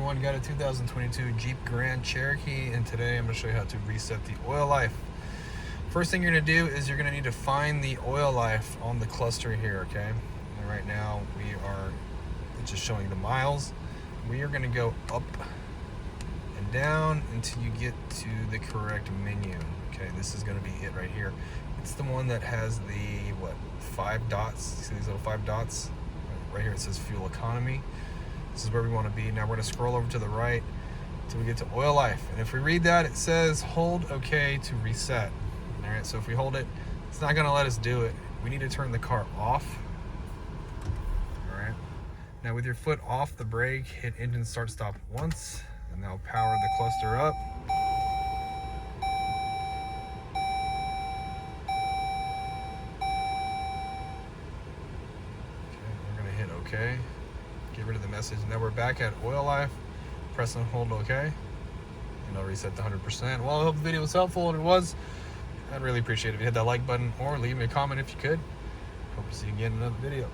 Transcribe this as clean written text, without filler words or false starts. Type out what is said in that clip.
everyone, got a 2022 Jeep Grand Cherokee, and today I'm going to show you how to reset the oil life. First thing you're going to do is you're going to need to find the oil life on the cluster here, okay? And right now it's just showing the miles. We are going to go up and down until you get to the correct menu. Okay, this is going to be it right here. It's the one that has the 5 dots. See these little 5 dots? Right here it says fuel economy. This is where we want to be. Now we're going to scroll over to the right until we get to oil life. And if we read that, it says hold OK to reset. All right, so if we hold it, it's not going to let us do it. We need to turn the car off. All right. Now with your foot off the brake, hit engine start stop once, and that'll power the cluster up. Okay, get rid of the message. Now we're back at oil life. Press and hold OK, and I'll reset to 100%. Well, I hope the video was helpful, and it was. I'd really appreciate it if you hit that like button or leave me a comment if you could. Hope to see you again in another video.